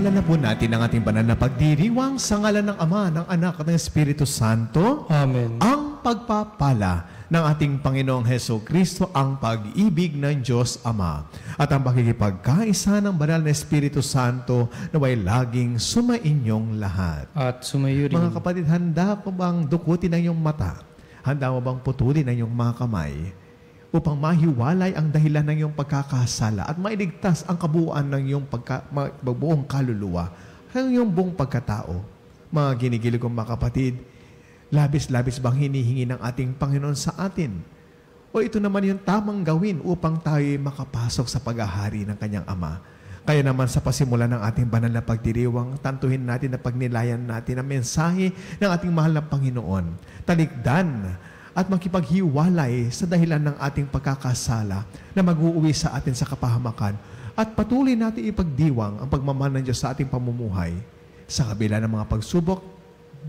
Alam na po natin ang ating banal na pagdiriwang sa ngalan ng Ama, ng Anak at ng Espiritu Santo. Amen. Ang pagpapala ng ating Panginoong Hesukristo, ang pag-ibig ng Diyos Ama, at ang pakikipagkaisa ng banal na Espiritu Santo naway laging sumainyong lahat. At sumayo rin. Mga kapatid, handa ko bang dukutin ang iyong mata? Handa mo bang putulin ang iyong mga kamay? Upang mahiwalay ang dahilan ng iyong pagkakasala at mailigtas ang kabuuan ng iyong buong kaluluwa, ang iyong buong pagkatao. Mga ginigilig kong mga kapatid, labis-labis bang hinihingi ng ating Panginoon sa atin? O ito naman yung tamang gawin upang tayo makapasok sa paghahari ng kanyang Ama? Kaya naman sa pasimula ng ating banal na pagdiriwang, tantuhin natin na pagnilayan natin ang mensahe ng ating mahal na Panginoon. Talikdan at makipaghiwalay sa dahilan ng ating pagkakasala na mag-uuwi sa atin sa kapahamakan, at patuloy natin ipagdiwang ang pagmamahal ng Diyos sa ating pamumuhay. Sa kabila ng mga pagsubok,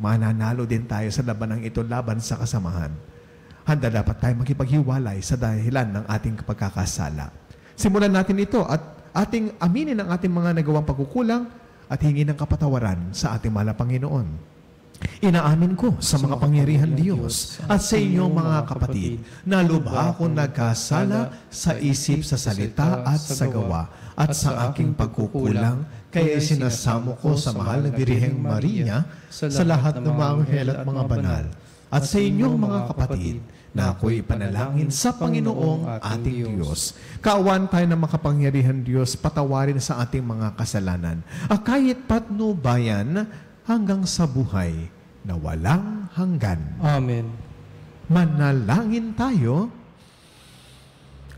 mananalo din tayo sa labanang ito, laban sa kasamahan. Handa dapat tayo makipaghiwalay sa dahilan ng ating pagkakasala. Simulan natin ito at ating aminin ang ating mga nagawang pagkukulang at hingi ng kapatawaran sa ating mahal na Panginoon. Inaamin ko sa mga pangyarihan Diyos at sa inyong mga kapatid na lubha akong nagkasala sa isip, sa salita at sa gawa at sa aking pagkukulang, kaya sinasamo ko sa mahal na Birheng Maria, sa lahat ng mga anghel at mga banal, at sa inyong mga kapatid na ako'y ipanalangin sa Panginoong ating Diyos. Kaawaan tayo ng makapangyarihan Diyos, patawarin sa ating mga kasalanan, kahit patnubayan hanggang sa buhay na walang hanggan. Amen. Manalangin tayo.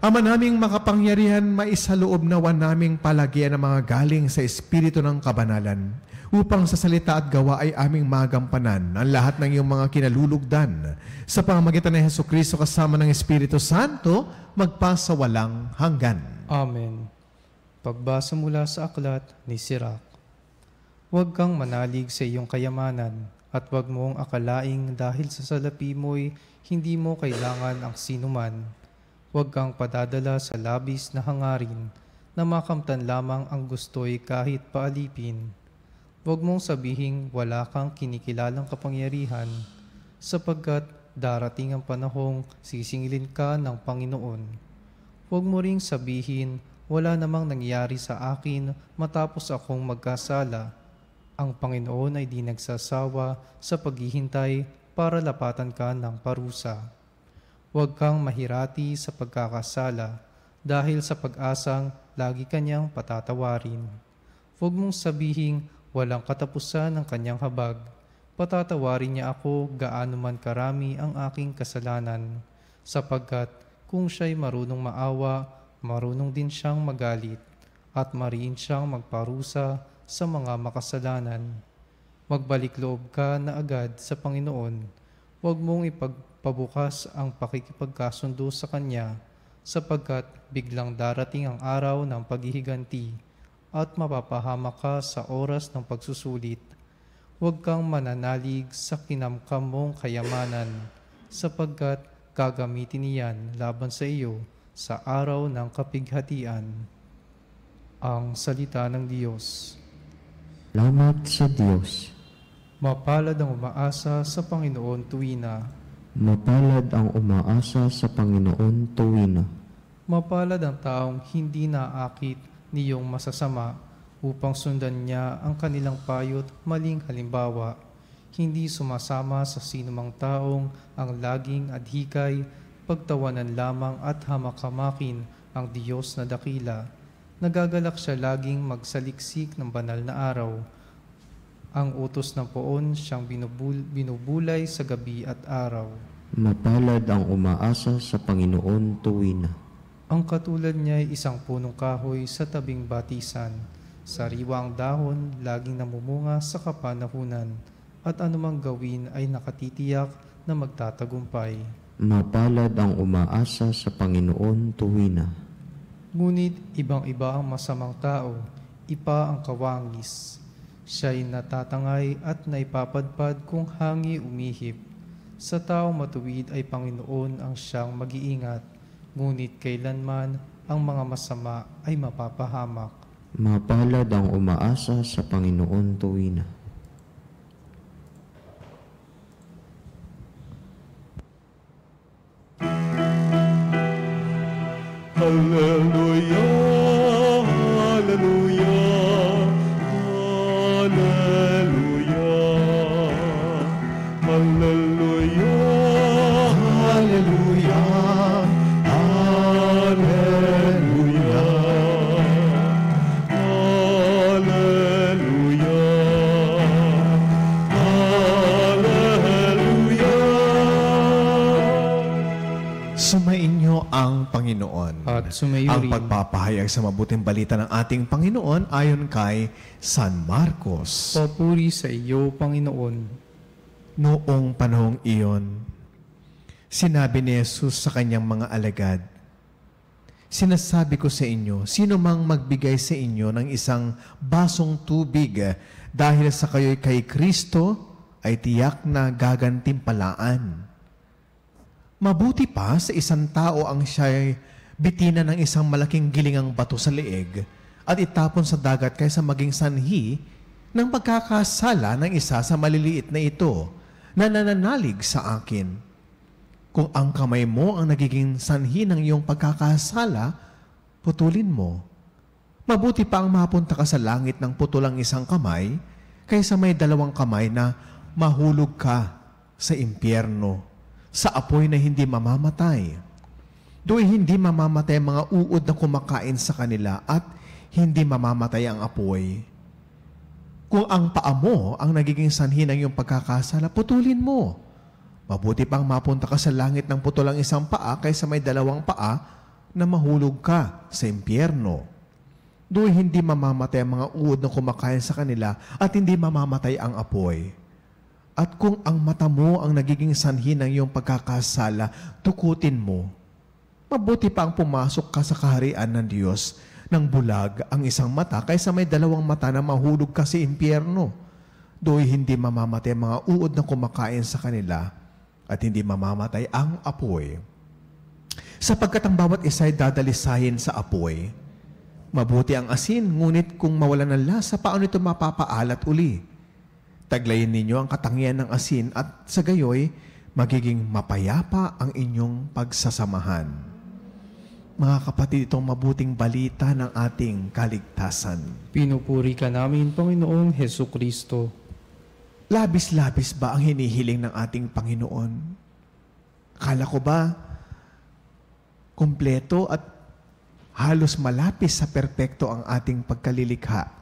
Ama naming makapangyarihan, maisaloob nawan naming palagyan ng mga galing sa Espiritu ng Kabanalan, upang sa salita at gawa ay aming magampanan ang lahat ng iyong mga kinalulugdan. Sa pamamagitan ng Hesukristo kasama ng Espiritu Santo, magpasawalang hanggan. Amen. Pagbasa mula sa aklat ni Sirach. Huwag kang manalig sa iyong kayamanan, at huwag mong akalaing dahil sa salapi mo'y hindi mo kailangan ang sinuman. Huwag kang padadala sa labis na hangarin, na makamtan lamang ang gusto'y kahit paalipin. Huwag mong sabihing wala kang kinikilalang kapangyarihan, sapagkat darating ang panahong sisingilin ka ng Panginoon. Huwag mo ring sabihin, wala namang nangyari sa akin matapos akong magkasala. Ang Panginoon ay di nagsasawa sa paghihintay para lapatan ka ng parusa. Huwag kang mahirati sa pagkakasala, dahil sa pag-asang lagi kanyang patatawarin. Huwag mong sabihing walang katapusan ng kanyang habag. Patatawarin niya ako gaano man karami ang aking kasalanan, sapagkat kung siya'y marunong maawa, marunong din siyang magalit, at mariin siyang magparusa sa mga makasalanan. Magbalik loob ka na agad sa Panginoon. Huwag mong ipagpabukas ang pakikipagkasundo sa Kanya, sapagkat biglang darating ang araw ng paghihiganti at mapapahamak ka sa oras ng pagsusulit. Huwag kang mananalig sa kinamkam mong kayamanan, sapagkat gagamitin niyan laban sa iyo sa araw ng kapighatian. Ang salita ng Diyos. Salamat sa Diyos. Mapalad ang umaasa sa Panginoon tuwina. Mapalad ang umaasa sa Panginoon tuwina. Mapalad ang taong hindi naakit niyong masasama, upang sundan niya ang kanilang payo't maling halimbawa. Hindi sumasama sa sinumang taong ang laging adhikay, pagtawanan lamang at hamak-hamakin ang Diyos na dakila. Nagagalak siya laging magsaliksik ng banal na araw. Ang utos ng poon siyang binubulay sa gabi at araw. Mapalad ang umaasa sa Panginoon tuwina. Ang katulad niya ay isang punong kahoy sa tabing batisan. Sariwa ang dahon, laging namumunga sa kapanahunan, at anumang gawin ay nakatitiyak na magtatagumpay. Mapalad ang umaasa sa Panginoon tuwina. Ngunit ibang-iba ang masamang tao, ipa ang kawangis. Siya'y natatangay at naipapadpad kung hangi umihip. Sa tao matuwid ay Panginoon ang siyang mag-iingat, ngunit kailanman ang mga masama ay mapapahamak. Mapalad ang umaasa sa Panginoon tuwina. Hallelujah, hallelujah, hallelujah, hallelujah, hallelujah, hallelujah, hallelujah. Sumainyo ang Panginoon. At sumayo Ang rin. pagpapahayag sa mabuting balita ng ating Panginoon ayon kay San Marcos. Papuri sa iyo, Panginoon. Noong panahong iyon, sinabi ni Jesus sa kanyang mga alagad, "Sinasabi ko sa inyo, sino mang magbigay sa inyo ng isang basong tubig dahil sa kayo'y kay Kristo, ay tiyak na gagantimpalaan. Mabuti pa sa isang tao ang siya'y bitina ng isang malaking gilingang bato sa leeg at itapon sa dagat kaysa maging sanhi ng pagkakasala ng isa sa maliliit na ito na nananalig sa akin. Kung ang kamay mo ang nagiging sanhi ng iyong pagkakasala, putulin mo. Mabuti pa ang mapunta ka sa langit ng putulang isang kamay kaysa may dalawang kamay na mahulog ka sa impyerno, sa apoy na hindi mamamatay. Do'y hindi mamamatay ang mga uod na kumakain sa kanila at hindi mamamatay ang apoy. Kung ang paa mo ang nagiging sanhi ng iyong pagkakasala, putulin mo. Mabuti pang mapunta ka sa langit ng putulang isang paa kaysa may dalawang paa na mahulog ka sa impyerno. Do'y hindi mamamatay ang mga uod na kumakain sa kanila at hindi mamamatay ang apoy. At kung ang mata mo ang nagiging sanhi ng iyong pagkakasala, tukutin mo. Mabuti pa ang pumasok ka sa kaharian ng Diyos ng bulag ang isang mata kaysa may dalawang mata na mahulog ka sa impyerno. Do'y hindi mamamatay ang mga uod na kumakain sa kanila at hindi mamamatay ang apoy. Sapagkat ang bawat isa'y dadalisahin sa apoy. Mabuti ang asin, ngunit kung mawalan ng lasa, paano ito mapapaalat uli? Taglayin ninyo ang katangian ng asin at sa gayoy, magiging mapayapa ang inyong pagsasamahan. Mga kapatid, itong mabuting balita ng ating kaligtasan. Pinupuri ka namin, Panginoong Hesus Kristo. Labis-labis ba ang hinihiling ng ating Panginoon? Akala ko ba kumpleto at halos malapis sa perpekto ang ating pagkalilikha?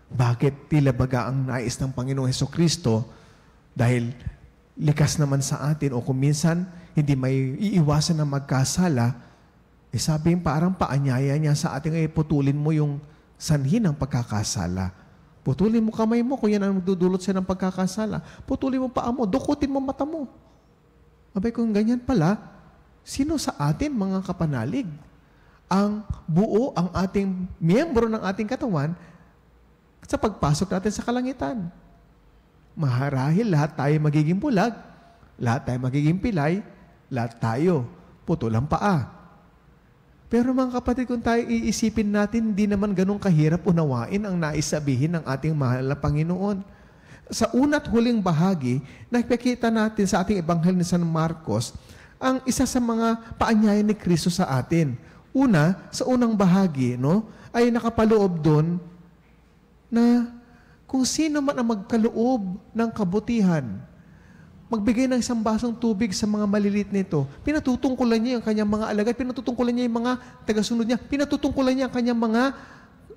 Bakit tila baga ang nais ng Panginoong Hesukristo dahil likas naman sa atin o kung minsan hindi may iiwasan na magkasala, sabihin parang paanyaya niya sa ating putulin mo yung sanhi ng pagkakasala. Putulin mo kamay mo kung yan ang magdudulot siya ng pagkakasala. Putulin mo paa mo, dukutin mo mata mo. Abay kung ganyan pala, sino sa atin mga kapanalig ang buo ang ating miyembro ng ating katawan sa pagpasok natin sa kalangitan? Maharahil lahat tayo magiging bulag, lahat tayo magiging pilay, lahat tayo putulang paa. Pero mga kapatid, kung tayo iisipin natin, hindi naman ganun kahirap unawain ang naisabihin ng ating mahal na Panginoon. Sa una't huling bahagi, nakikita natin sa ating Ebanghelyo ni San Marcos ang isa sa mga paanyaya ni Kristo sa atin. Una, sa unang bahagi, ay nakapaloob doon na kung sino man ang magkaloob ng kabutihan, magbigay ng isang basong tubig sa mga malilit nito, pinatutungkulan niya yung kanyang mga alagad, pinatutungkulan niya yung mga tagasunod niya, pinatutungkulan niya ang kanyang mga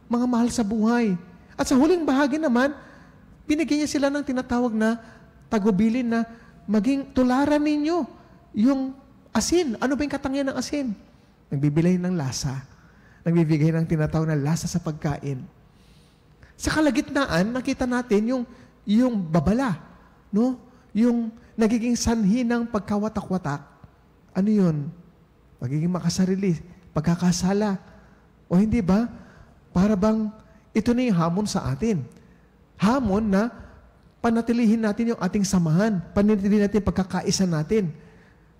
mahal sa buhay. At sa huling bahagi naman, binigyan niya sila ng tinatawag na tagubilin na maging tularan ninyo yung asin. Ano ba yung katangian ng asin? Nagbibilay ng lasa. Nagbibigay ng tinatawag na lasa sa pagkain. Sa kalagitnaan, nakita natin yung babala, yung nagiging sanhi ng pagkawatak-watak. Ano yun? Magiging makasarili, pagkakasala. O hindi ba? Para bang ito na yung hamon sa atin. Hamon na panatilihin natin yung ating samahan, panatilihin natin yung pagkakaisa natin.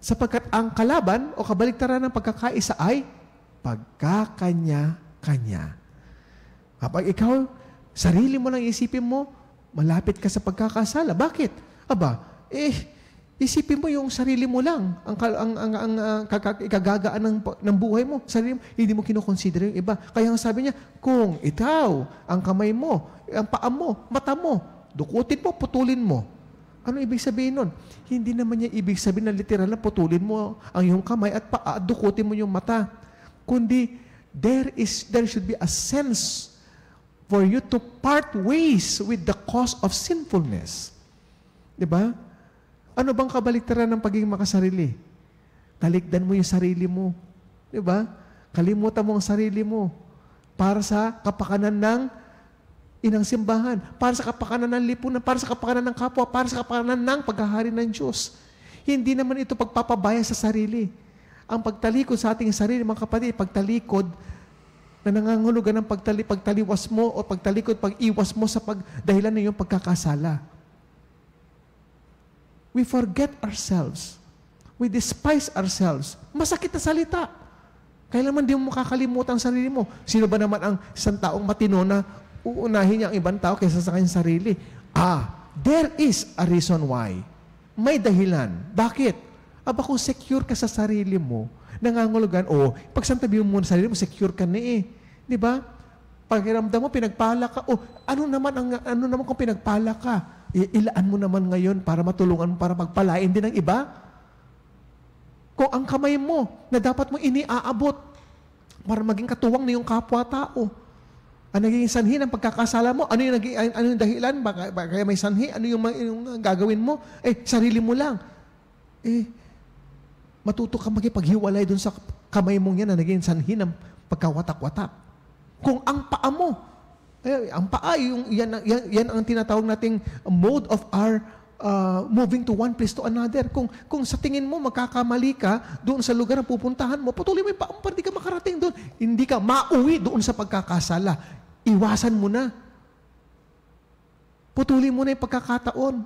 Sapagkat ang kalaban o kabaligtaran ng pagkakaisa ay pagkakanya-kanya. Kapag ikaw, sarili mo lang isipin mo, malapit ka sa pagkakasala. Bakit? Isipin mo yung sarili mo lang, ang ikagagaan ng buhay mo. Sarili mo, hindi mo kinoconsider yung iba. Kaya nga sabi niya, kung ikaw, ang kamay mo, ang paa mo, mata mo, dukutin mo, putulin mo. Ano ibig sabihin nun? Hindi naman niya ibig sabihin na literal na putulin mo ang iyong kamay at paa, dukutin mo yung mata. Kundi, there should be a sense for you to part ways with the cause of sinfulness. Diba? Ano bang kabaliktaran ng pagiging makasarili? Talikdan mo yung sarili mo. Diba? Kalimutan mo ang sarili mo para sa kapakanan ng inang simbahan, para sa kapakanan ng lipunan, para sa kapakanan ng kapwa, para sa kapakanan ng paghahari ng Diyos. Hindi naman ito pagpapabaya sa sarili. Ang pagtalikod sa ating sarili, mga kapatid, pagtalikod na nangangulugan ng pagtaliwas mo o pagtalikod, pag-iwas mo sa dahilan ng iyong pagkakasala. We forget ourselves. We despise ourselves. Masakit na salita. Kailanman di mo makakalimutan ang sarili mo. Sino ba naman ang isang taong matino na uunahin niya ang ibang tao kaysa sa kanyang sarili? There is a reason why. May dahilan. Bakit? Kung secure ka sa sarili mo, nangangulugan, pagsantabi mo muna sa sarili mo, secure ka na Di ba? Pakiramdam mo, pinagpala ka. Ano naman kung pinagpala ka? Ilaan mo naman ngayon para matulungan mo, para magpalain din ng iba? Kung ang kamay mo, na dapat mo iniaabot para maging katuwang na yung kapwa-tao, ang naging sanhi ng pagkakasala mo, ano yung dahilan? Kaya may sanhi? Ano yung gagawin mo? Sarili mo lang. Matuto ka magipaghiwalay dun sa kamay mong yan na naging sanhi ng pagkawatak-watak. Kung ang paa mo, ang paa, yan ang tinatawag nating mode of our moving to one place to another. Kung sa tingin mo magkakamali ka doon sa lugar na pupuntahan mo, patuloy mo yung paa mo para di ka makarating doon. Hindi ka mauwi doon sa pagkakasala. Iwasan mo na. Patuloy mo na yung pagkakataon.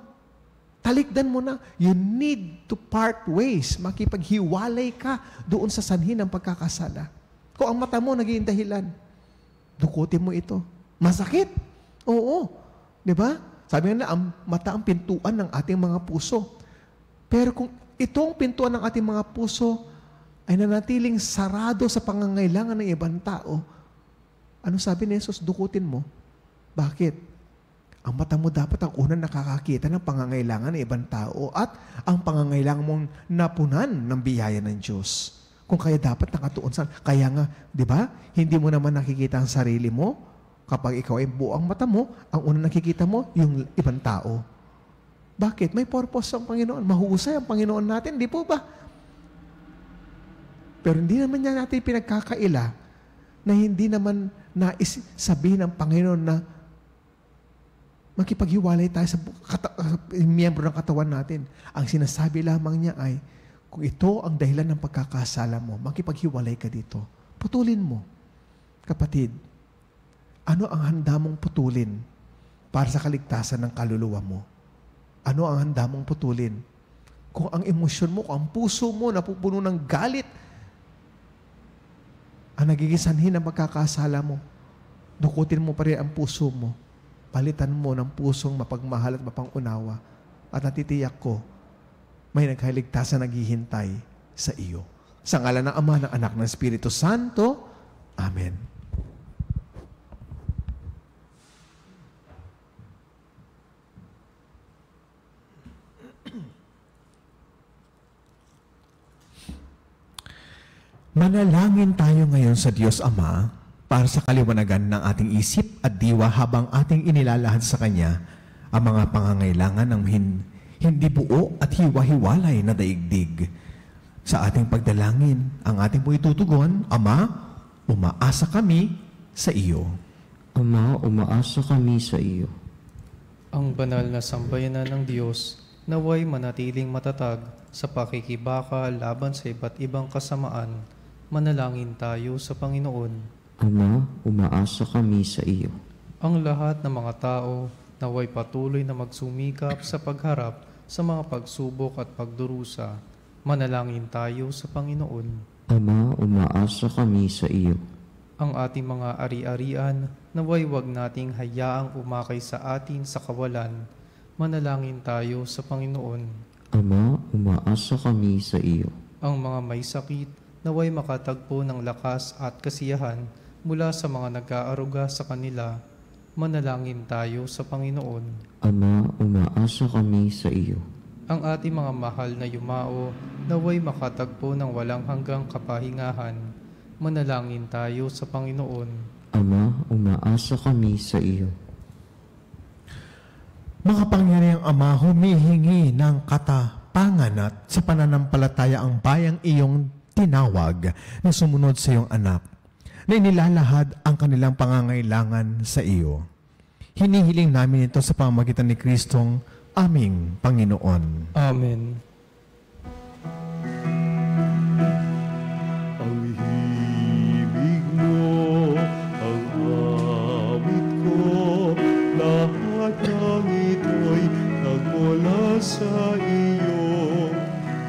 Talikdan mo na. You need to part ways. Makipaghiwalay ka doon sa sanhi ng pagkakasala. Kung ang mata mo naging dahilan, dukutin mo ito. Masakit. Oo. Diba? Sabi nga na, ang mata ang pintuan ng ating mga puso. Pero kung itong pintuan ng ating mga puso ay nanatiling sarado sa pangangailangan ng ibang tao, ano sabi ni Jesus? Dukutin mo. Bakit? Ang mata mo dapat ang unang nakakakita ng pangangailangan ng ibang tao at ang pangangailangan mong napunan ng biyaya ng Diyos. Kung kaya dapat nakatuon sa... Kaya nga, di ba? Hindi mo naman nakikita ang sarili mo. Kapag ikaw ay buo ang mata mo, ang unang nakikita mo, yung ibang tao. Bakit? May purpose ang Panginoon. Mahusay ang Panginoon natin, di po ba? Pero hindi naman niya natin pinagkakaila na hindi naman nais sabihin ng Panginoon na makipaghiwalay tayo sa miyembro ng katawan natin. Ang sinasabi lamang niya ay, kung ito ang dahilan ng pagkakasala mo, makipaghiwalay ka dito. Putulin mo. Kapatid, ano ang handa mong putulin para sa kaligtasan ng kaluluwa mo? Ano ang handa mong putulin? Kung ang emosyon mo, kung ang puso mo napupuno ng galit, ang nagiging sanhi ng pagkakasala mo, dukutin mo pa rin ang puso mo. Palitan mo ng pusong mapagmahal at mapangunawa. At natitiyak ko, may nagkaligtasan naghihintay sa iyo. Sa ngalan ng Ama, ng Anak, ng Espiritu Santo. Amen. Manalangin tayo ngayon sa Diyos Ama para sa kaliwanagan ng ating isip at diwa habang ating inilalahad sa Kanya ang mga pangangailangan ng hindi buo at hiwa-hiwalay na daigdig. Sa ating pagdalangin, ang ating po itutugon, Ama, umaasa kami sa iyo. Ama, umaasa kami sa iyo. Ang banal na sambayanan ng Diyos, naway manatiling matatag sa pakikibaka laban sa iba't ibang kasamaan. Manalangin tayo sa Panginoon. Ama, umaasa kami sa iyo. Ang lahat ng mga tao naway patuloy na magsumikap sa pagharap sa mga pagsubok at pagdurusa. Manalangin tayo sa Panginoon. Ama, umaasa kami sa iyo. Ang ating mga ari-arian naway wag nating hayaang umakay sa atin sa kawalan. Manalangin tayo sa Panginoon. Ama, umaasa kami sa iyo. Ang mga may sakit, naway makatagpo ng lakas at kasiyahan mula sa mga nag-aaruga sa kanila. Manalangin tayo sa Panginoon. Ama, umaasa kami sa iyo. Ang ating mga mahal na yumao, naway makatagpo ng walang hanggang kapahingahan. Manalangin tayo sa Panginoon. Ama, umaasa kami sa iyo. Makapangyarihang Ama, humihingi ng katapangan at sa pananampalataya ang bayang iyong tinawag na sumunod sa iyong anak, na inilalahad ang kanilang pangangailangan sa iyo. Hinihiling namin ito sa pamamagitan ni Kristong aming Panginoon. Amen. Ang himig mo, ang awit ko, lahat ng ito'y nagmula sa iyo.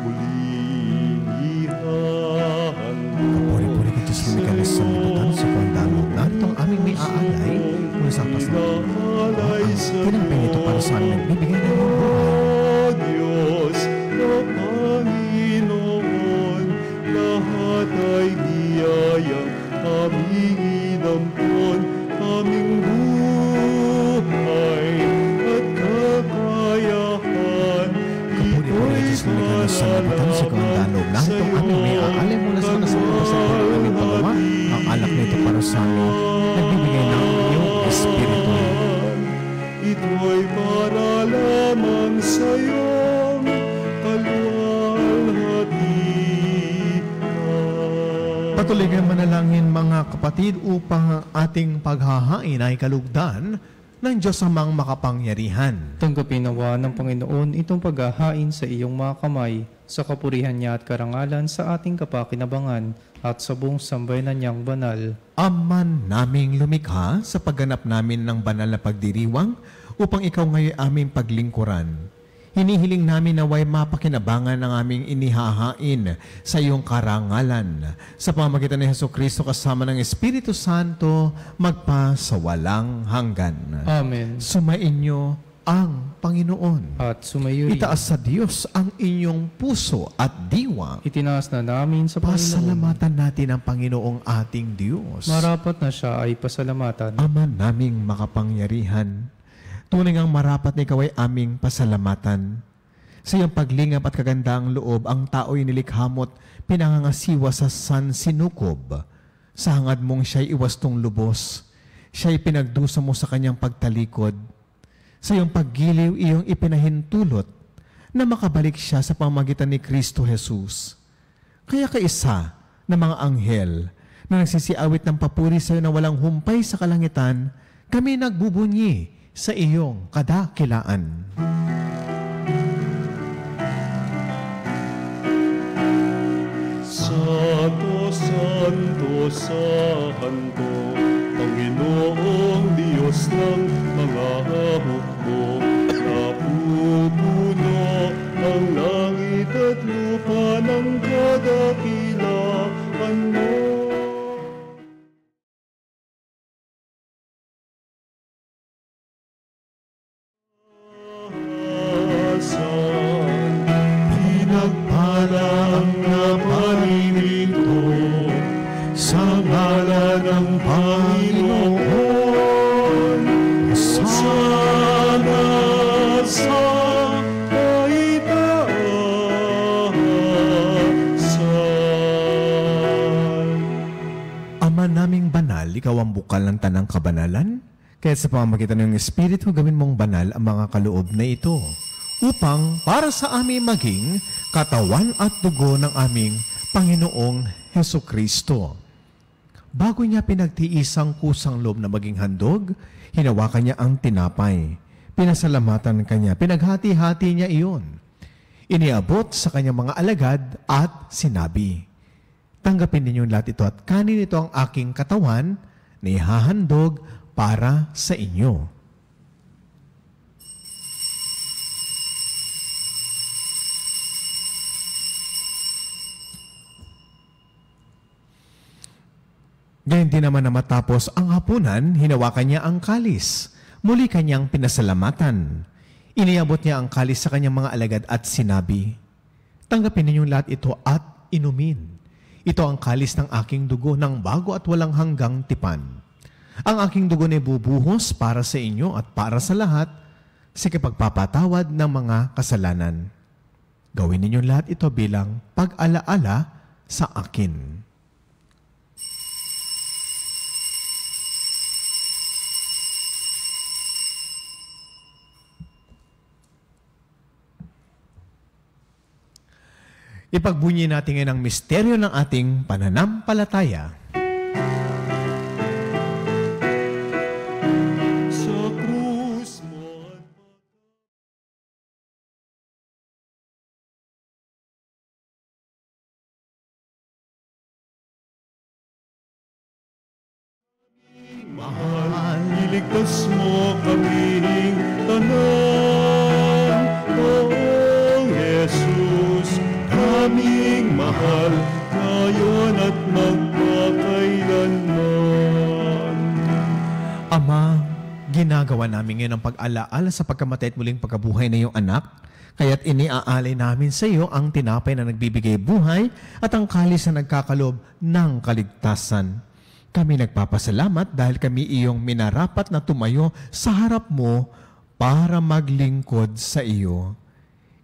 Muling ihahanda. Kapuri-puri ka Diyos, lumikalis sa libutan sa kondalo. Narito ang aming may aalay mula sa atas na tinampay nito para sa amin, nagbibigay na iyong buhay. Diyos na Panginoon, lahat ay biyayang aming inampon, aming buhay at kakayahan. Kapuri-puri ka Diyos, lumikalis sa libutan sa kondalo. Narito ang aming may aalay mula sa atas na sa aming pagawa. Ang alak nito para sa amin, nagbibigay ng iyong Espiritu. Ito'y para lamang sa iyong kalwalhatian. Patuloy kayong manalangin mga kapatid upang ang ating paghahain ay kalugdan ng Diyos amang makapangyarihan. Tanggapin nawa ng Panginoon itong paghahain sa iyong mga kamay, sa kapurihan niya at karangalan sa ating kapakinabangan at sa buong sambayanan niyang banal. Aman naming lumikha sa pagganap namin ng banal na pagdiriwang upang ikaw ngayon aming paglingkuran. Hinihiling namin naway mapakinabangan ang aming inihahain sa iyong karangalan. Sa pamamagitan ni Jesucristo kasama ng Espiritu Santo, magpa sa walang hanggan. Amen. Sumainyo ang Panginoon. At sumayo rin. Itaas sa Diyos ang inyong puso at diwa. Itinaas na namin sa Panginoon. Pasalamatan natin ang Panginoong ating Diyos. Marapat na siya ay pasalamatan. Ama naming makapangyarihan, tunay ngang marapat na ikaw ay aming pasalamatan. Sa iyong paglingap at kagandaang loob, ang tao'y nilikhamot pinangangasiwa sa sansinukob. Sa hangad mong siya'y iwastong lubos. Siya'y pinagdusa mo sa kanyang pagtalikod. Sa iyong paggiliw, iyong ipinahintulot na makabalik siya sa pamamagitan ni Kristo Jesus. Kaya kaisa na mga anghel na nagsisiawit ng papuri sa iyo na walang humpay sa kalangitan, kami nagbubunyi sa iyong kadakilaan. Santo, Santo, Santo, Panginoong Diyos ng mga hukbo, napupuno ang langit at lupa ng kadakilaan mo. Pinagpalang na paririto sa ngalan ng Panginoon, sana sa kaitaasan. Ama naming banal, ikaw ang bukal ng tanang kabanalan. Kaya sa pamamagitan ng Espiritu, gawin mong banal ang mga kaloob na ito, upang para sa amin maging katawan at dugo ng aming Panginoong Hesukristo. Bago niya pinagtiis ang kusang loob na maging handog, hinawakan niya ang tinapay. Pinasalamatan kanya, pinaghati-hati niya iyon. Iniabot sa kanyang mga alagad at sinabi, "Tanggapin ninyong lahat ito at kanin ito ang aking katawan na ihahandog para sa inyo." Gayon din naman na matapos ang hapunan, hinawakan niya ang kalis. Muli kanyang pinasalamatan. Iniabot niya ang kalis sa kanyang mga alagad at sinabi, "Tanggapin ninyong lahat ito at inumin. Ito ang kalis ng aking dugo ng bago at walang hanggang tipan. Ang aking dugo na bubuhos para sa inyo at para sa lahat sa kapagpapatawad ng mga kasalanan. Gawin ninyong lahat ito bilang pag-alaala sa akin." Ipagbunyi natin ngayon ang misteryo ng ating pananampalataya. Sa krus mo mahal, iligtas mo kaming tanan. Oong Jesus, kaming mahal, ngayon at magpakailanman. Ama, ginagawa namin ngayon ang pag-alaala sa pagkamatay at muling pagkabuhay na iyong anak, kaya't iniaalay namin sa iyo ang tinapay na nagbibigay buhay at ang kalis na nagkakalob ng kaligtasan. Kami nagpapasalamat dahil kami iyong minarapat na tumayo sa harap mo para maglingkod sa iyo.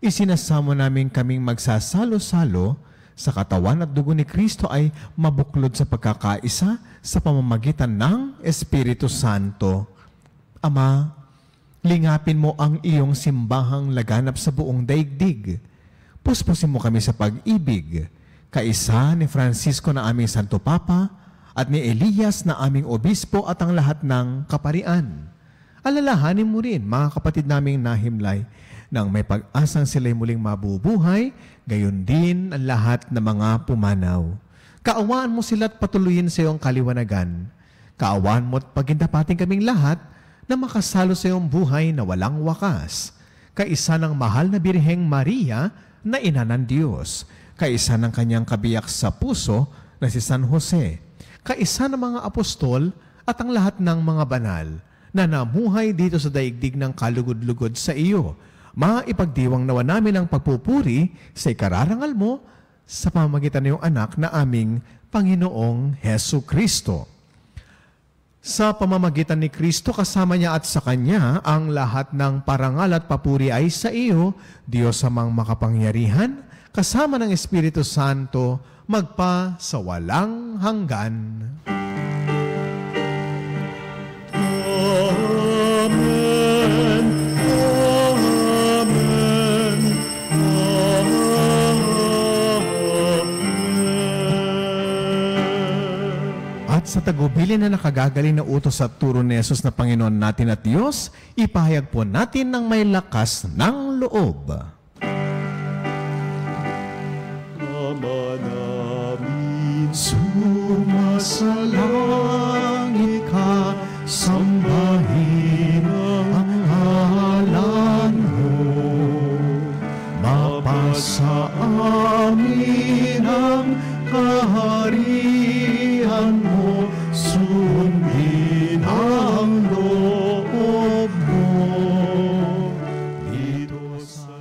Isinasamo namin kaming magsasalo-salo sa katawan at dugo ni Kristo ay mabuklod sa pagkakaisa sa pamamagitan ng Espiritu Santo. Ama, lingapin mo ang iyong simbahang laganap sa buong daigdig. Puspusin mo kami sa pag-ibig, kaisa ni Francisco na aming Santo Papa at ni Elias na aming obispo at ang lahat ng kaparian. Alalahanin mo rin mga kapatid naming nahimlay nang may pag-asang sila'y muling mabubuhay, gayon din ang lahat ng mga pumanaw. Kaawaan mo sila at patuloyin sa iyong kaliwanagan. Kaawaan mo at pagindapating kaming lahat na makasalo sa iyong buhay na walang wakas. Kaisa ng mahal na Birheng Maria na ina ng Diyos. Kaisa ng kanyang kabiyak sa puso na si San Jose. Kaisa ng mga apostol at ang lahat ng mga banal na namuhay dito sa daigdig ng kalugod-lugod sa iyo. Maipagdiwang nawa namin ang pagpupuri sa ikararangal mo sa pamamagitan ng iyong anak na aming Panginoong Hesu Kristo. Sa pamamagitan ni Kristo, kasama niya at sa Kanya, ang lahat ng parangal at papuri ay sa iyo, Diyos amang makapangyarihan, kasama ng Espiritu Santo, magpa sa walang hanggan. Amen. Amen. Amen. At sa tagubilin na nakagagaling na utos at turo ni Jesus na Panginoon natin at Diyos, ipahayag po natin ng may lakas ng loob. Ama namin, Sumasalangit ka, sambahin ang ngalan mo. Mapasa amin ang kaharian mo, sundin ang loob mo. Dito sa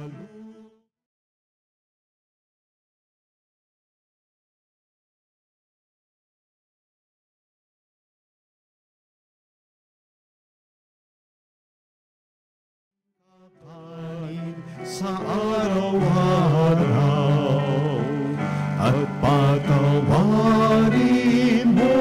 sa araw-araw at patawarin mo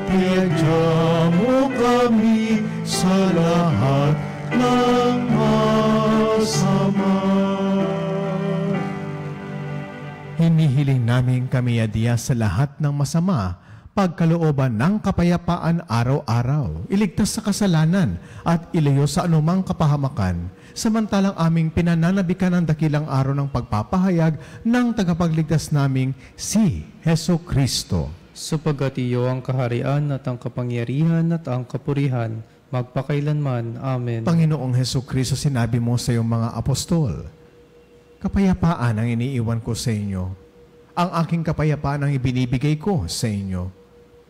Pinagdya mo kami sa lahat ng masama. Hinihiling namin kami adya sa lahat ng masama, pagkalooban ng kapayapaan araw-araw, iligtas sa kasalanan at ilayo sa anumang kapahamakan, samantalang aming pinananabikan ang dakilang araw ng pagpapahayag ng tagapagligtas naming si Heso Kristo. Sapagkat iyo ang kaharian at ang kapangyarihan at ang kapurihan, magpakailanman. Amen. Panginoong Heso Kristo, sinabi mo sa iyong mga apostol, kapayapaan ang iniiwan ko sa inyo. Ang aking kapayapaan ang ibinibigay ko sa inyo.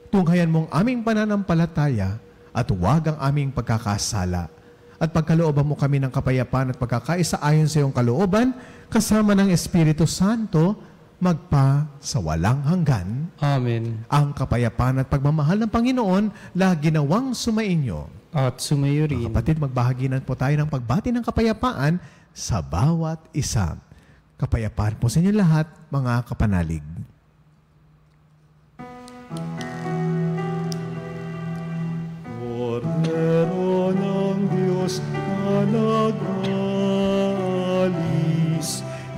Tunghayan mong aming pananampalataya at huwag ang aming pagkakasala. At pagkalooban mo kami ng kapayapaan at pagkakaisa ayon sa iyong kalooban, kasama ng Espiritu Santo, magpa sa walang hanggan. Amen. Ang kapayapaan at pagmamahal ng Panginoon lagi nawang sumainyo. At sumayo rin. Mga kapatid, magbahaginan po tayo ng pagbati ng kapayapaan sa bawat isa. Kapayapaan po sa inyo lahat, mga kapanalig. Kordero ng Diyos na nag-alis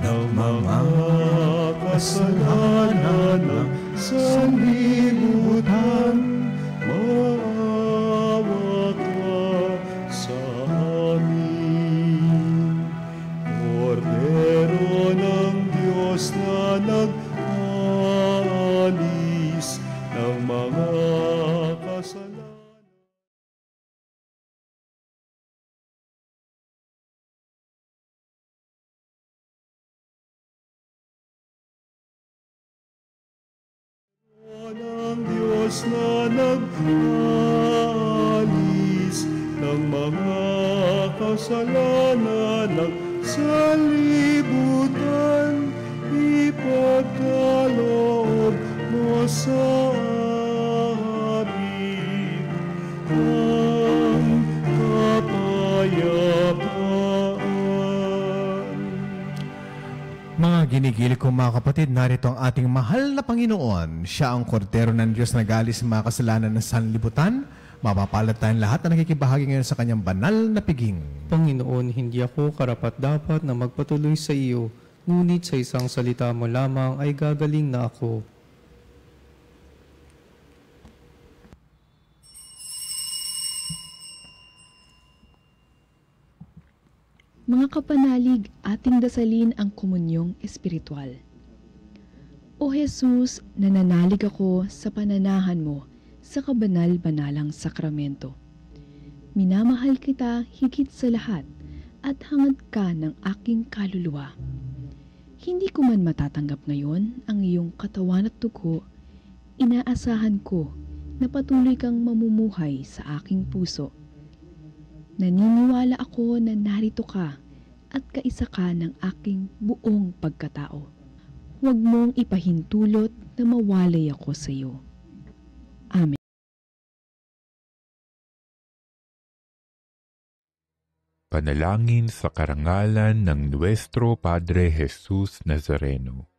ng mga kasalanan ng sanlibutan, maawa ka sa amin. Kordero ng Diyos na nag-alis ng mga kasalanan. Ng Diyos na nag-alis ng mga kasalanan ng sanlibutan, ipagkaloob mo sa amin ang kapayapaan. Mga ginigili ko mga kapatid, narito ang ating mahal na Panginoon. Siya ang kordero ng Diyos na galis sa mga kasalanan ng sanlibutan. Mapapalad tayong lahat na nakikibahagi ngayon sa kanyang banal na piging. Panginoon, hindi ako karapat-dapat na magpatuloy sa iyo, ngunit sa isang salita mo lamang ay gagaling na ako. Mga kapanalig, ating dasalin ang komunyong espiritual. O Jesus, nananalig ako sa pananahan mo sa kabanal-banalang sakramento. Minamahal kita higit sa lahat at hangad ka ng aking kaluluwa. Hindi ko man matatanggap ngayon ang iyong katawan at dugo, inaasahan ko na patuloy kang mamumuhay sa aking puso. Naniniwala ako na narito ka at kaisa ka ng aking buong pagkatao. Huwag mong ipahintulot na mawalay ako sa iyo. Amen. Panalangin sa karangalan ng Nuestro Padre Jesus Nazareno.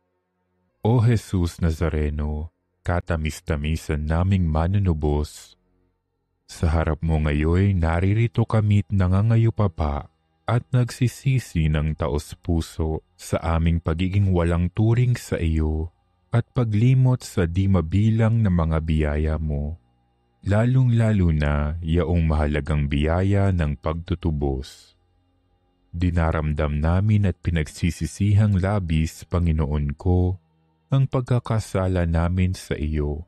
O Jesus Nazareno, katamis-tamisan naming manunubos, sa harap mo ngayon naririto kami't nangangayupapa at nagsisisi ng taos-puso sa aming pagiging walang turing sa iyo at paglimot sa di mabilang na mga biyaya mo, lalong-lalo na yaong mahalagang biyaya ng pagtutubos. Dinaramdam namin at pinagsisisihang labis, Panginoon ko, ang pagkakasala namin sa iyo.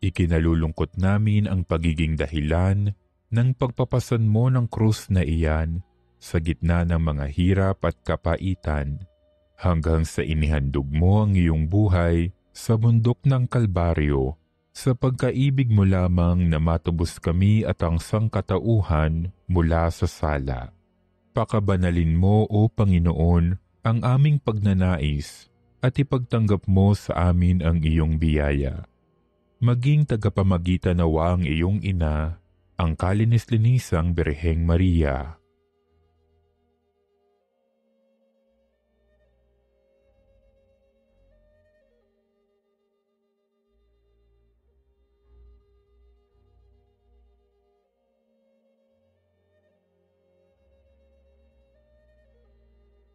Ikinalulungkot namin ang pagiging dahilan ng pagpapasan mo ng krus na iyan sa gitna ng mga hirap at kapaitan hanggang sa inihandog mo ang iyong buhay sa bundok ng Kalbaryo sa pagkaibig mo lamang na matubos kami at ang sangkatauhan mula sa sala. Pakabanalin mo, O Panginoon, ang aming pagnanais at ipagtanggap mo sa amin ang iyong biyaya. Maging tagapamagitan nawa ang iyong ina, ang kalinis-linisang Birheng Maria.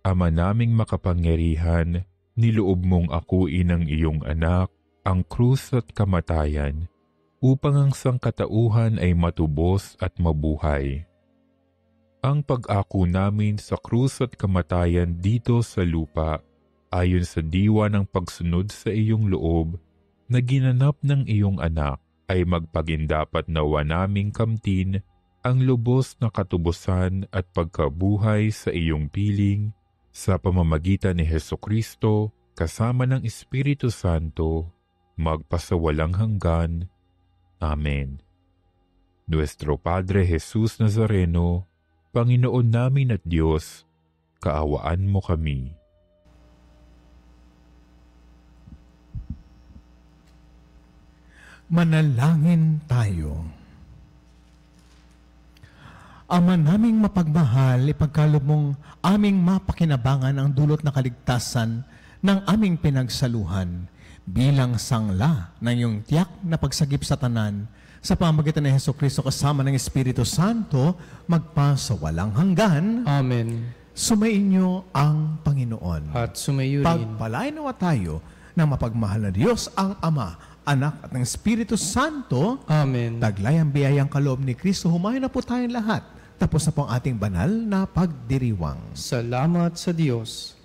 Ama naming makapangyarihan, niloob mong akuin ang iyong anak, ang krus at kamatayan upang ang sangkatauhan ay matubos at mabuhay. Ang pag-ako namin sa krus at kamatayan dito sa lupa ayon sa diwa ng pagsunod sa iyong loob na ginanap ng iyong anak ay magpagindapat nawa naming kamtin ang lubos na katubusan at pagkabuhay sa iyong piling sa pamamagitan ni Hesukristo kasama ng Espiritu Santo magpasawalang hanggan. Amen. Nuestro Padre Jesus Nazareno, Panginoon namin at Diyos, kaawaan mo kami. Manalangin tayo. Ama naming mapagmahal, ipagkaloob mong aming mapakinabangan ang dulot na kaligtasan ng aming pinagsaluhan bilang sangla ng iyong tiyak na pagsagip sa tanan sa pamamagitan ni Hesukristo kasama ng Espiritu Santo magpasawalang hanggan. Amen. Sumainyo ang Panginoon. At sumayo rin. Pagpalain nawa tayo ng mapagmahal na Diyos ang Ama, Anak at ng Espiritu Santo. Amen. Taglay ang biyayang kaloob ni Kristo. Humayo na po tayong lahat. Tapos na po ang ating banal na pagdiriwang. Salamat sa Diyos.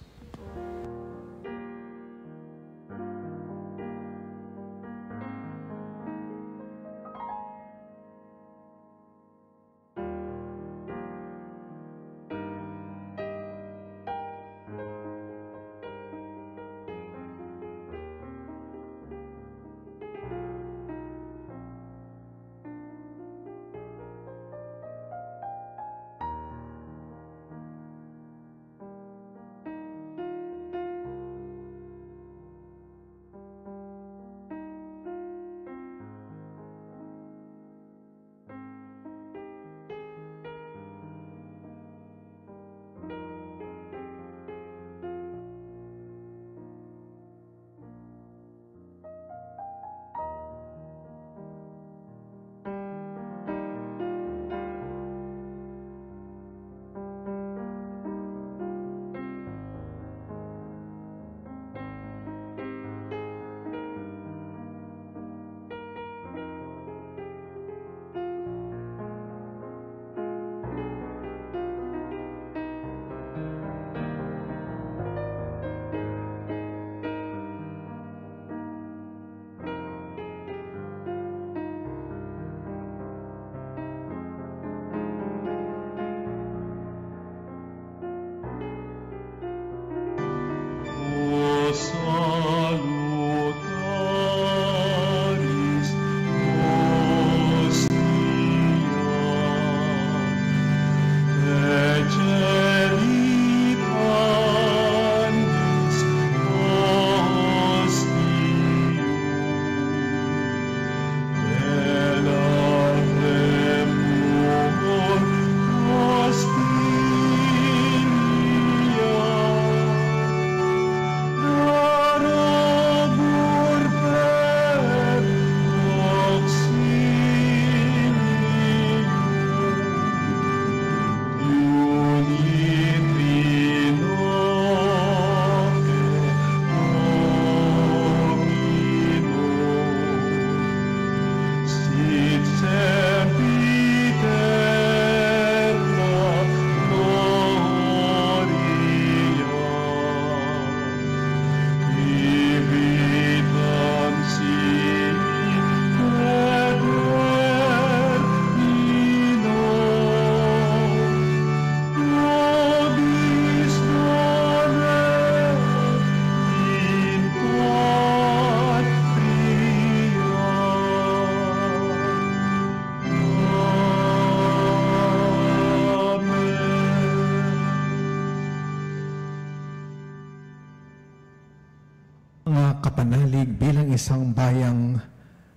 kapanalig bilang isang bayang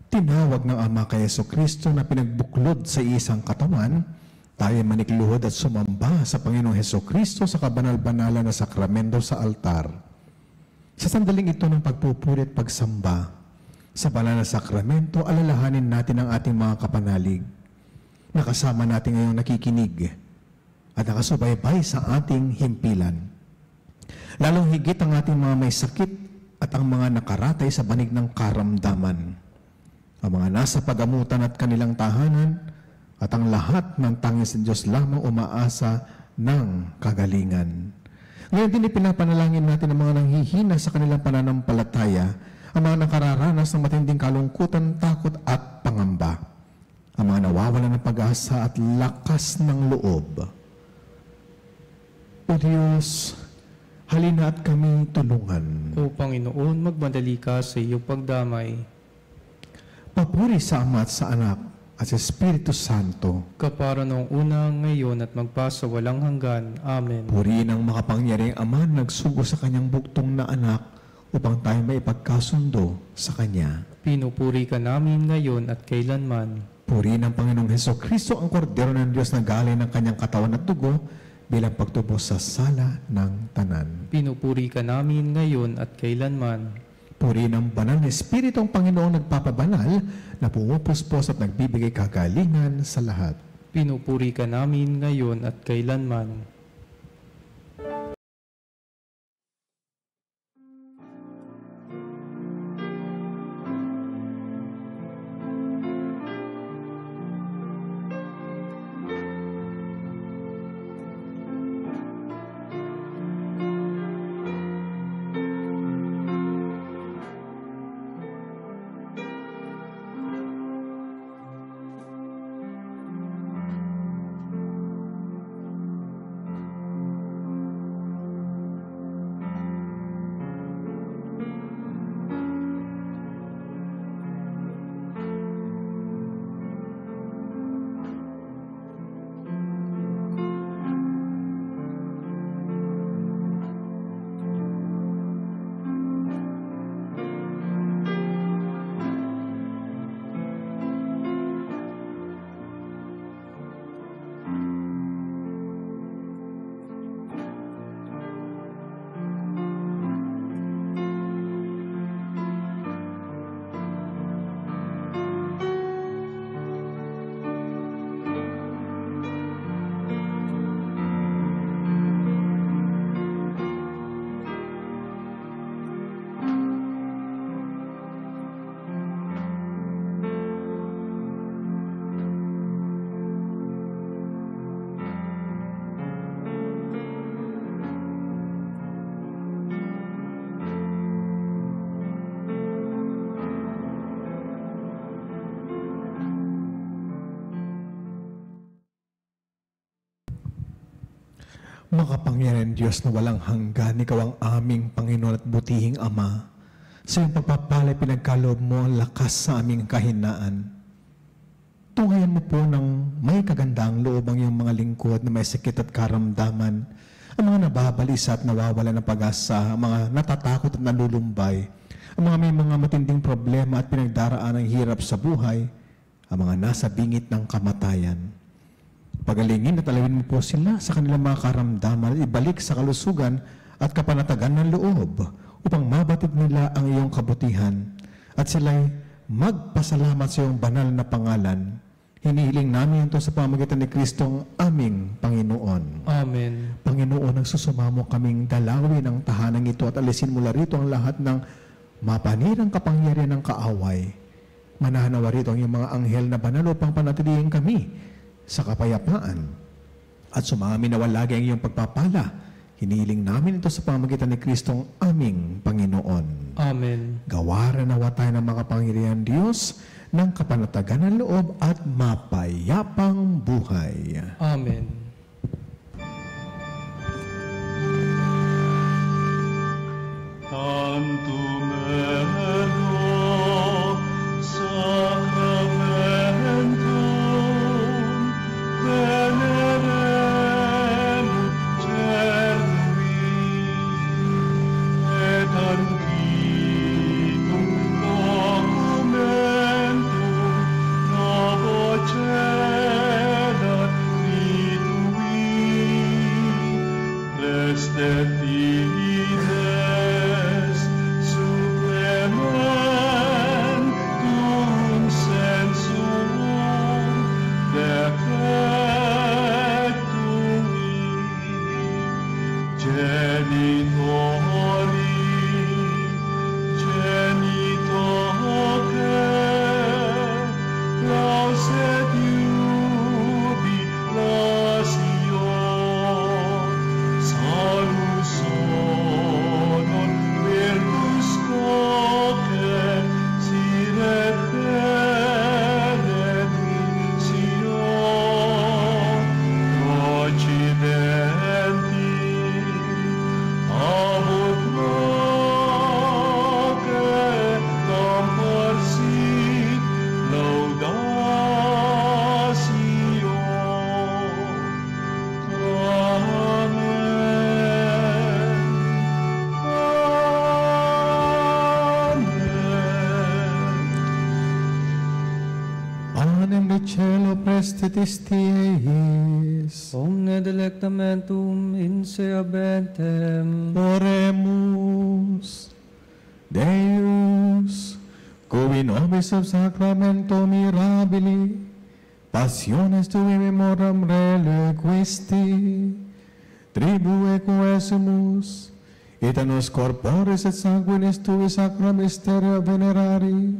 tinawag ng Ama kay Jesucristo na pinagbuklod sa isang katawan, tayo manikluhod at sumamba sa Panginoong Jesucristo sa kabanal-banalan na sakramento sa altar. Sa sandaling ito ng pagpupuri at pagsamba sa banal na sakramento, alalahanin natin ang ating mga kapanalig na kasama natin ngayong nakikinig at nakasubaybay sa ating himpilan. Lalong higit ang ating mga may sakit at at ang mga nakaratay sa banig ng karamdaman, ang mga nasa pagamutan at kanilang tahanan, at ang lahat ng tanging sa Diyos lamang umaasa ng kagalingan. Ngayon din ipinapanalangin natin ang mga nanghihina sa kanilang pananampalataya, ang mga nakararanas ng matinding kalungkutan, takot at pangamba, ang mga nawawalan ng pag-asa at lakas ng loob. O Diyos, halina at kami tulungan. O Panginoon, magmadali ka sa iyong pagdamay. Papuri sa Ama at sa Anak at sa Espiritu Santo. Kapara noong una, ngayon at magpasa walang hanggan. Amen. Purihin ang makapangyarihang Ama na nagsugo sa kanyang buktong na anak upang tayo may ipagkasundo sa Kanya. Pinupuri ka namin ngayon at kailanman. Purihin ang Panginoong Hesukristo, ang kordero ng Diyos na galing ng kanyang katawan at dugo bilang pagtubos sa sala ng tanan. Pinupuri ka namin ngayon at kailanman. Purihin ang banal na Espiritu ang Panginoong nagpapabanal na pumupuspos at nagbibigay kagalingan sa lahat. Pinupuri ka namin ngayon at kailanman. Makapangyarihan Diyos na walang hanggan, Ikaw ang aming Panginoon at butihing Ama. Sa iyong pagpapalay, pinagkaloob mo ang lakas sa aming kahinaan. Tungayan mo po ng may kagandang loob ang iyong mga lingkod na may sakit at karamdaman, ang mga nababalisa at nawawala ng pag-asa, ang mga natatakot at nalulumbay, ang mga may mga matinding problema at pinagdaraan ng hirap sa buhay, ang mga nasa bingit ng kamatayan. Pagalingin at alawin mo po sila sa kanilang mga karamdaman at ibalik sa kalusugan at kapanatagan ng loob upang mabatid nila ang iyong kabutihan at sila'y magpasalamat sa iyong banal na pangalan. Hinihiling namin ito sa pamamagitan ni Kristong aming Panginoon. Amen. Panginoon, ang susumamo kaming dalawin ang tahanang ito at alisin mula rito ang lahat ng mapanirang kapangyarihan ng kaaway. Mananawa rito ang iyong mga anghel na banal upang panatilihin kami sa kapayapaan at sumami na walagi ang iyong pagpapala. Hinihiling namin ito sa pamamagitan ni Kristong aming Panginoon. Amen. Gawaran nawa tayo ng makapangyarihan Diyos ng kapanatagan ng loob at mapayapang buhay. Amen. Tantum ergo sacramentum veneremur certui et antiquum documentum novo cedat ritui restet fides supremo Teis. Omne delectamentum inseabentem. Oremus. Deus, cui nobis sub sacramento mirabili, passiones tui memoram reliquisti, tribue quesumus, et nos corporis et sanguinis tui sacra mysteria venerari,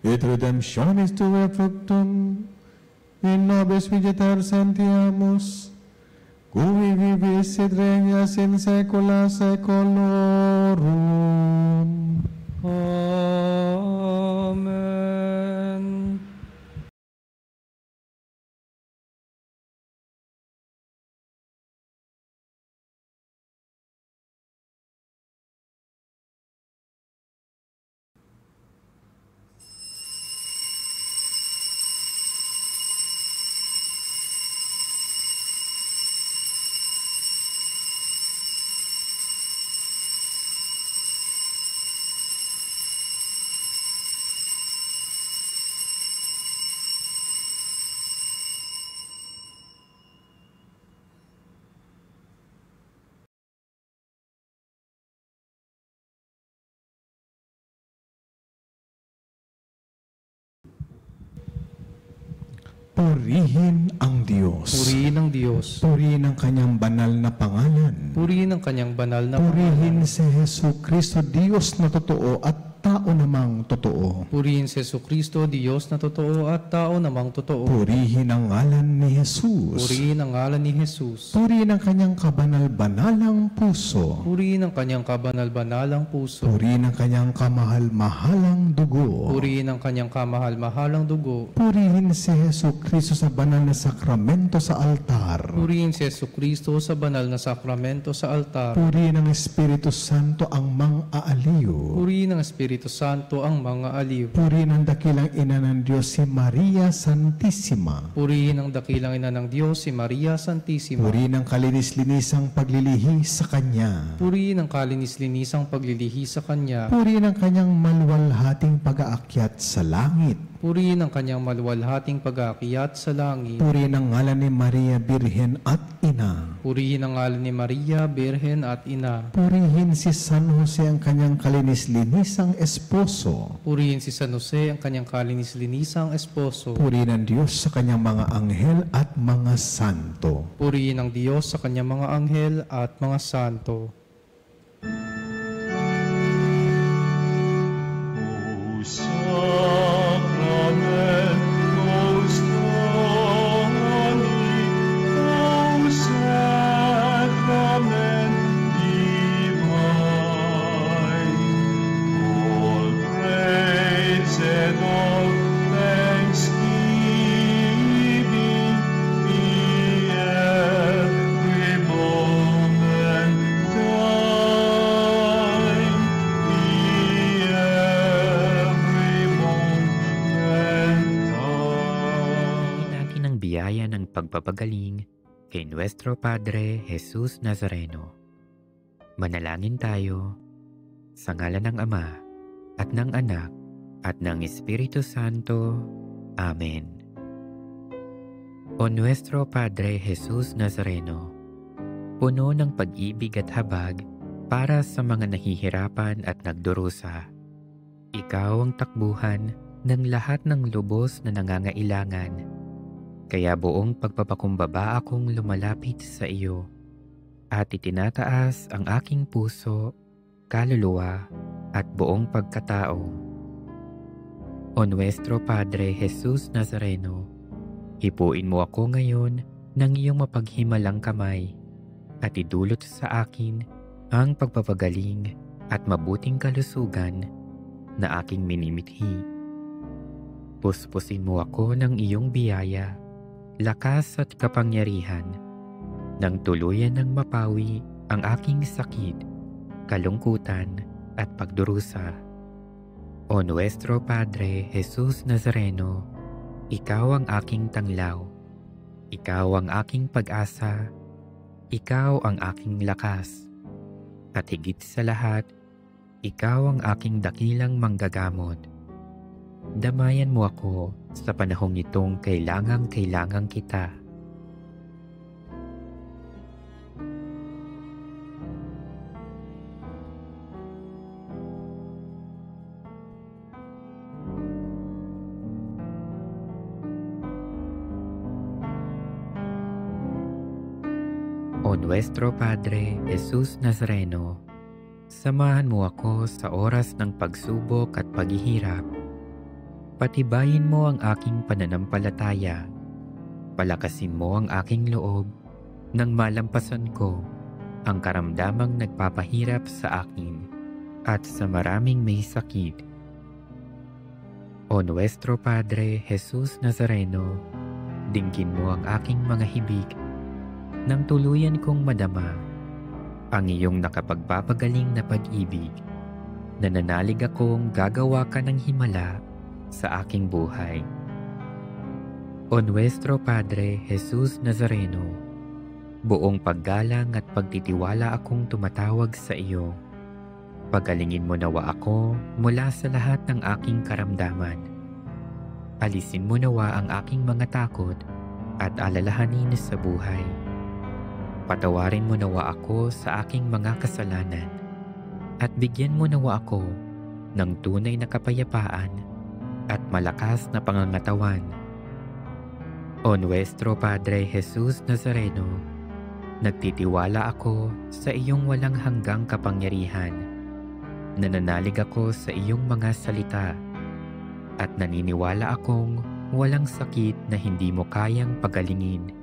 et redemptionis tui fructum, in nobis vigeter sentiamus, cui vivis et regnas in saecula saeculorum. Amen. Purihin ang Diyos. Purihin ang Diyos. Purihin ang kanyang banal na pangalan. Purihin ang kanyang banal na Purihin pangalan. si Jesu Kristo, Diyos na totoo at tao namang totoo. Purihin si Jesucristo, Diyos na totoo at tao namang totoo. Purihin ang ngalan ni Jesus. Purihin ang ngalan ni Jesus. Purihin ang kanyang kabanal-banalang puso. Purihin ang kanyang kabanal-banalang puso. Purihin ang kanyang kamahal-mahalang dugo. Purihin ang kanyang kamahal-mahalang dugo. Purihin si Jesu Kristo sa banal na sakramento sa altar. Purihin si Jesucristo sa banal na sakramento sa altar. Purihin ang Espiritu Santo ang mang-aaliw. Purihin ang Espiritu Santo ang mga aliw. Purihin ang dakilang ina ng Diyos si Maria Santissima. Purihin ang dakilang ina ng Diyos si Maria Santissima. Purihin ang kalinis-linisang paglilihi sa Kanya. Purihin ang kalinis-linisang paglilihi sa Kanya. Purihin ang kanyang maluwalhating pag-aakyat sa langit. Purihin ang kanyang maluwalhating pag-aakyat sa langit. Purihin ang ngalan ni Maria Birhen at Ina. Purihin ang ngalan ni Maria, Birhen at Ina. Purihin si San Jose ang kanyang kalinis-linisang esposo. Purihin si San Jose ang kanyang kalinis-linisang esposo. Purihin ang Diyos sa kanyang mga anghel at mga santo. Purihin ang Diyos sa kanyang mga anghel at mga santo. Pagpapagaling kay Nuestro Padre Jesus Nazareno. Manalangin tayo sa ngalan ng Ama at ng Anak at ng Espiritu Santo. Amen. O Nuestro Padre Jesus Nazareno, puno ng pag-ibig at habag para sa mga nahihirapan at nagdurusa. Ikaw ang takbuhan ng lahat ng lubos na nangangailangan. Kaya buong pagpapakumbaba akong lumalapit sa iyo at itinataas ang aking puso, kaluluwa at buong pagkatao. O Nuestro Padre Jesus Nazareno, hipuin mo ako ngayon ng iyong mapaghimalang kamay at idulot sa akin ang pagpapagaling at mabuting kalusugan na aking minimithi. Puspusin mo ako ng iyong biyaya, lakas at kapangyarihan, nang tuluyan ng mapawi ang aking sakit, kalungkutan at pagdurusa. O Nuestro Padre Jesus Nazareno, ikaw ang aking tanglaw, ikaw ang aking pag-asa, ikaw ang aking lakas, at higit sa lahat, ikaw ang aking dakilang manggagamot. damayan mo ako sa panahong itong kailangang kita. O Nuestro Padre Jesus Nazareno, samahan mo ako sa oras ng pagsubok at paghihirap. Patibayin mo ang aking pananampalataya. Palakasin mo ang aking loob nang malampasan ko ang karamdamang nagpapahirap sa akin at sa maraming may sakit. O Nuestro Padre Jesus Nazareno, dinggin mo ang aking mga hibig nang tuluyan kong madama ang iyong nakapagpapagaling na pag-ibig. Nananalig akong gagawa ka ng himala sa aking buhay. O Nuestro Padre Jesus Nazareno, buong paggalang at pagtitiwala akong tumatawag sa iyo. Pagalingin mo nawa ako mula sa lahat ng aking karamdaman. Alisin mo nawa ang aking mga takot at alalahanin sa buhay. Patawarin mo nawa ako sa aking mga kasalanan at bigyan mo nawa ako ng tunay na kapayapaan at malakas na pangangatawan. O Nuestro Padre Jesus Nazareno, nagtitiwala ako sa iyong walang hanggang kapangyarihan. Nananalig ako sa iyong mga salita at naniniwala akong walang sakit na hindi mo kayang pagalingin.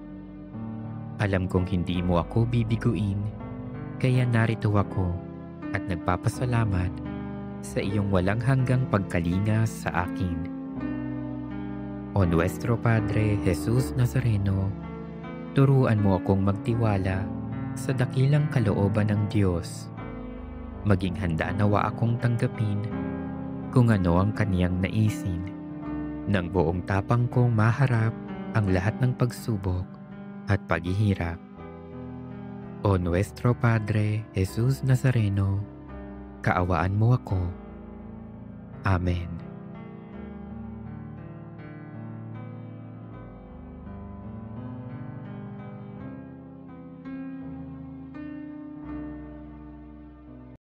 Alam kong hindi mo ako bibiguin, kaya narito ako at nagpapasalamat sa iyong walang hanggang pagkalinga sa akin. O Nuestro Padre Jesus Nazareno, turuan mo akong magtiwala sa dakilang kalooban ng Diyos. Maging handa nawa akong tanggapin kung ano ang kaniyang naisin. Nang buong tapang kong maharap ang lahat ng pagsubok at paghihirap. O Nuestro Padre Jesus Nazareno, kaawaan mo ako. Amen.